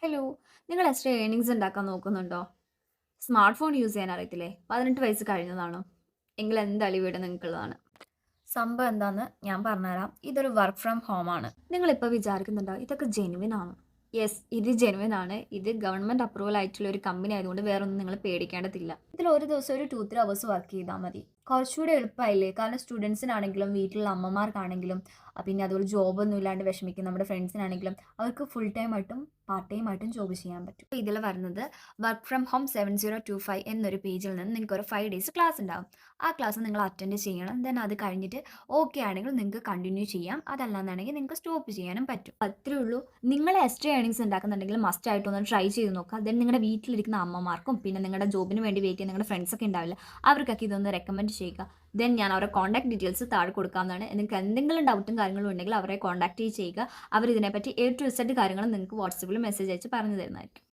Hello, നിങ്ങൾ extra earnings ഉണ്ടാക്കാൻ നോക്കുന്നുണ്ടോ? സ്മാർട്ട് ഫോൺ യൂസ് ചെയ്യാൻ അറിയത്തില്ലേ? 18 വയസ്സ് കഴിഞ്ഞതാണോ? എങ്കിൽ എന്തായാലും ഈ വീഡിയോ നിങ്ങൾക്കുള്ളതാണ്. സംഭവം എന്താന്ന് ഞാൻ പറഞ്ഞുതരാം. ഇതൊരു വർക്ക് ഫ്രം ഹോം ആണ്. നിങ്ങളിപ്പോൾ വിചാരിക്കുന്നുണ്ടോ ഇതൊക്കെ ജെനുവിൻ ആണോ? യെസ്, ഇത് ജെനുവിൻ ആണ്. ഇത് ഗവൺമെന്റ് അപ്രൂവൽ ആയിട്ടുള്ള ഒരു കമ്പനി ആയതുകൊണ്ട് വേറൊന്നും നിങ്ങൾ പേടിക്കേണ്ടതില്ല. ഇതിൽ ഒരു ദിവസം ഒരു 2-3 അവേഴ്സ് വർക്ക് ചെയ്താൽ മതി. കുറച്ചുകൂടി എളുപ്പമായില്ലേ? കാരണം സ്റ്റുഡൻസിനാണെങ്കിലും വീട്ടിലുള്ള അമ്മമാർക്കാണെങ്കിലും പിന്നെ അതുപോലെ ജോബൊന്നും ഇല്ലാണ്ട് വിഷമിക്കുന്ന നമ്മുടെ ഫ്രണ്ട്സിനാണെങ്കിലും അവർക്ക് ഫുൾ ടൈം ആയിട്ടും പാർട്ട് ടൈം ആയിട്ടും ജോബ് ചെയ്യാൻ പറ്റും. അപ്പോൾ ഇതിൽ വരുന്നത് വർക്ക് ഫ്രം ഹോം 7025 എന്നൊരു പേജിൽ നിന്ന് നിങ്ങൾക്ക് ഒരു 5 ഡേയ്സ് ക്ലാസ് ഉണ്ടാകും. ആ ക്ലാസ് നിങ്ങൾ അറ്റൻഡ് ചെയ്യണം. ദെൻ അത് കഴിഞ്ഞിട്ട് ഓക്കെ ആണെങ്കിൽ നിങ്ങൾക്ക് കണ്ടിന്യൂ ചെയ്യാം. അതല്ലാന്നുണ്ടെങ്കിൽ നിങ്ങൾക്ക് സ്റ്റോപ്പ് ചെയ്യാനും പറ്റും. അത്രേ ഉള്ളൂ. നിങ്ങൾ എക്സ്ട്രാ ഏർണിങ്സ് ഉണ്ടാക്കുന്നുണ്ടെങ്കിൽ മസ്റ്റ് ആയിട്ട് ഒന്ന് ട്രൈ ചെയ്ത് നോക്കുക. ദെൻ നിങ്ങളുടെ വീട്ടിലിരിക്കുന്ന അമ്മമാർക്കും പിന്നെ നിങ്ങളുടെ ജോബിന് വേണ്ടി വെയിറ്റ് ചെയ്യുന്ന നിങ്ങളുടെ ഫ്രണ്ട്സ് ഒക്കെ ഉണ്ടാവില്ല, അവർക്കൊക്കെ ഇതൊന്ന് റെക്കമെൻഡ് ചെയ്യുക. ദെൻ ഞാൻ അവരുടെ കോൺടാക്ട് ഡീറ്റെയിൽസ് താഴെ കൊടുക്കാവുന്നതാണ്. നിങ്ങൾക്ക് എന്തെങ്കിലും ഡൗട്ടും കാര്യങ്ങളും ഉണ്ടെങ്കിൽ അവരെ കോൺടാക്ട് ചെയ്യുക. അവർ ഇതിനെപ്പറ്റി A to Z കാര്യങ്ങൾ നിങ്ങൾക്ക് വാട്സപ്പിൽ മെസ്സേജ് അയച്ച് പറഞ്ഞു തരുന്നതായിരിക്കും.